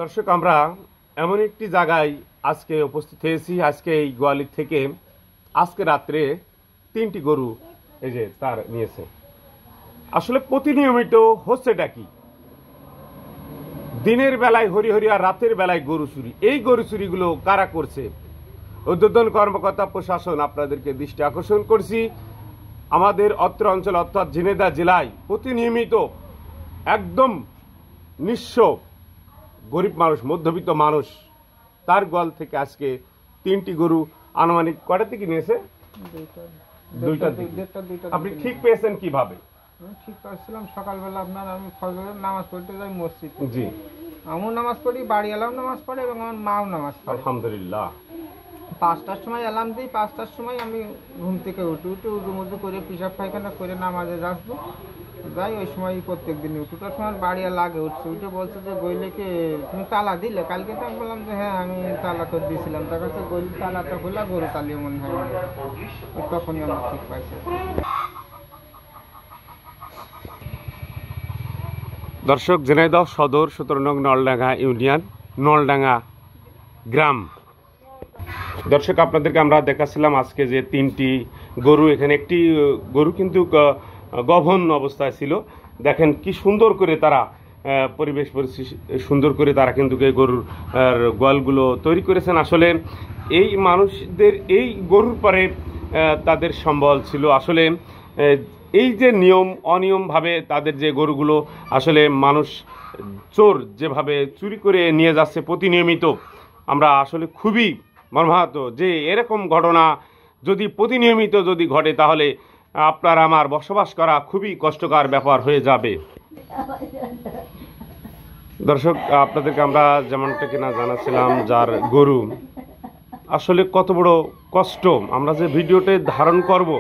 দর্শক, আমরা এমন একটি জায়গায় আজকে উপস্থিত হয়েছি। আজকে এই গোয়ালির থেকে আজকে রাত্রে 3টি গরু এই যে তার নিয়েছে। আসলে প্রতিনিয়মিত হচ্ছেটা কি, দিনের বেলায় হরিহরি আর রাতের বেলায় গরু চুরি। এই গরু চুরিগুলো কারা করছে? ঊর্ধ্বতন কর্মকর্তা, প্রশাসন, আপনাদেরকে দৃষ্টি আকর্ষণ করছি। আমাদের অত্র অঞ্চল অর্থাৎ ঝিনাইদহ জেলায় প্রতিনিয়মিত একদম নিঃস্ব গরিব মানুষ, মধ্যবিত্ত মানুষ, তার গোয়াল থেকে আজকে 3টি গরু আনুমানিক কটা থেকে নিয়েছে? দুইটা। আপনি ঠিক পেয়েছেন কিভাবে? ঠিক করেছিলাম সকালবেলা আমি ফজরের নামাজ পড়তে যাই মসজিদ। জি, আমিও নামাজ পড়ি, বাড়ি এলাম নামাজ পড়ে এবং আমার মাও নামাজ পড়ে। আলহামদুলিল্লাহ। 5টার সময় এলাম দিই, 5টার সময় আমি ঘুম থেকে উঠে উজু মুজু করে পেশাব পায়খানা করে নামাজে আসবো, যাই। ওই সময় প্রত্যেক দিন উঠোটার সময় বাড়ি লাগে উঠে বলছে যে গইলেকে তুমি তালা দিলে কালকে? তো আমি বললাম যে হ্যাঁ আমি তালা তো দিয়েছিলাম। তার কাছে গইল তালাটা খোলা, গরু তালিয়ে মনে হয়। তখনই আমরা ঠিক পাইছি। দর্শক, ঝিনাইদহ সদর 17 নং নলডাঙ্গা ইউনিয়ন, নলডাঙ্গা গ্রাম। দর্শক, আপনাদেরকে আমরা দেখাচ্ছিলাম আজকে যে 3টি গরু, এখানে একটি গরু কিন্তু গভন অবস্থায় ছিল। দেখেন কি সুন্দর করে তারা পরিবেশ সুন্দর করে তারা কিন্তু এই গরুর গোয়ালগুলো তৈরি করেছেন। আসলে এই মানুষদের এই গরুর পরে তাদের সম্বল ছিল। আসলে এই যে অনিয়মভাবে তাদের যে গরুগুলো আসলে মানুষ চোর যেভাবে চুরি করে নিয়ে যাচ্ছে প্রতিনিয়মিত, আমরা আসলে খুবই মর্মাহত যে এরকম ঘটনা যদি প্রতিনিয়মিত যদি ঘটে তাহলে আপনার আমার বসবাস করা খুবই কষ্টকর ব্যাপার হয়ে যাবে। দর্শক, আপনাদেরকে আমরা যেমনটা কিনা জানাচ্ছিলাম, যার গরু আসলে কত বড় কষ্ট, আমরা যে ভিডিওতে ধারণ করব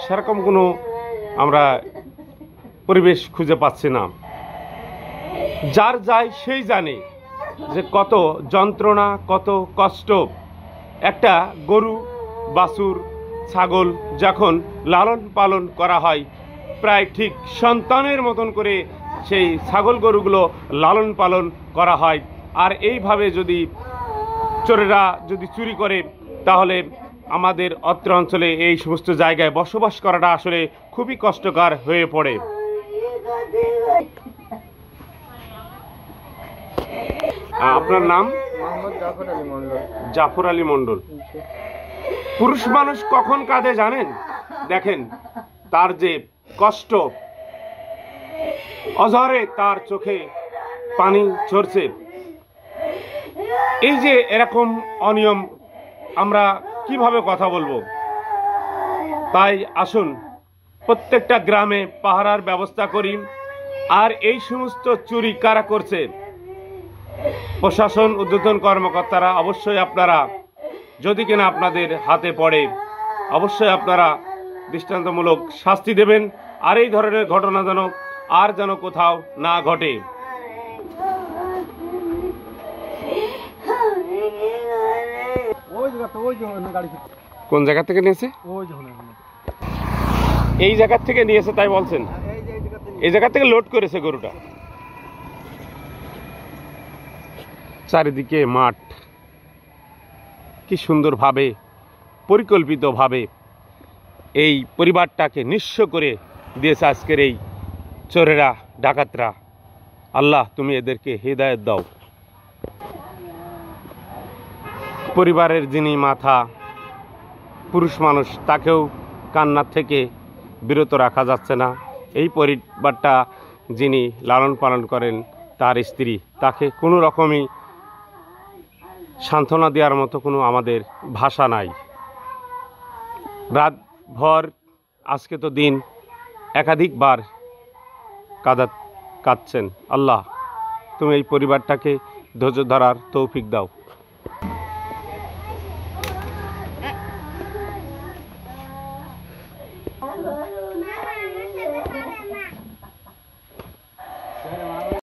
সেরকম কোনো আমরা পরিবেশ খুঁজে পাচ্ছি না। যার যায় সেই জানে যে কত যন্ত্রণা, কত কষ্ট। একটা গরু, বাছুর, ছাগল যখন লালন পালন করা হয়, প্রায় ঠিক সন্তানের মতন করে সেই ছাগল গরুগুলো লালন পালন করা হয়। আর এইভাবে যদি চোরেরা যদি চুরি করে তাহলে আমাদের অত্র অঞ্চলে এই সমস্ত জায়গায় বসবাস করাটা আসলে খুবই কষ্টকর হয়ে পড়ে। আপনার নাম? জাফর আলী মন্ডল। পুরুষ মানুষ কখন কাঁদে জানেন? দেখেন তার যে কষ্ট, অঝরে তার চোখে পানি ঝরছে। এই যে এরকম অনিয়ম, আমরা কিভাবে কথা বলবো? তাই আসুন প্রত্যেকটা গ্রামে পাহারার ব্যবস্থা করি। আর এই সমস্ত চুরি কারা করছে? প্রশাসন, ঊর্ধ্বতন কর্মকর্তারা অবশ্যই আপনারা যদি কিনা আপনাদের হাতে পড়ে অবশ্যই আপনারা দৃষ্টান্তমূলক শাস্তি দেবেন। আর এই ধরনের ঘটনা যেন কোথাও না ঘটে। কোন জায়গা থেকে নিয়েছে? এই জায়গা থেকে নিয়েছে তাই বলছেন? এই জায়গা থেকে লোড করেছে গরুটা। চারিদিকে মাঠ, কি সুন্দরভাবে পরিকল্পিতভাবে এই পরিবারটাকে নিঃস্ব করে দিয়েছে আজকের এই চোরেরা, ডাকাতরা। আল্লাহ তুমি এদেরকে হিদায়াত দাও। পরিবারের যিনি মাথা, পুরুষ মানুষ, তাকেও কান্নার থেকে বিরত রাখা যাচ্ছে না। এই পরিবারটা যিনি লালন পালন করেন, তার স্ত্রী, তাকে কোনো রকমই সান্ত্বনা দেওয়ার মতো কোনো আমাদের ভাষা নাই। রাতভর আজকে তো দিন একাধিকবার কাঁদছেন। আল্লাহ তুমি এই পরিবারটাকে ধৈর্য ধরার তৌফিক দাও।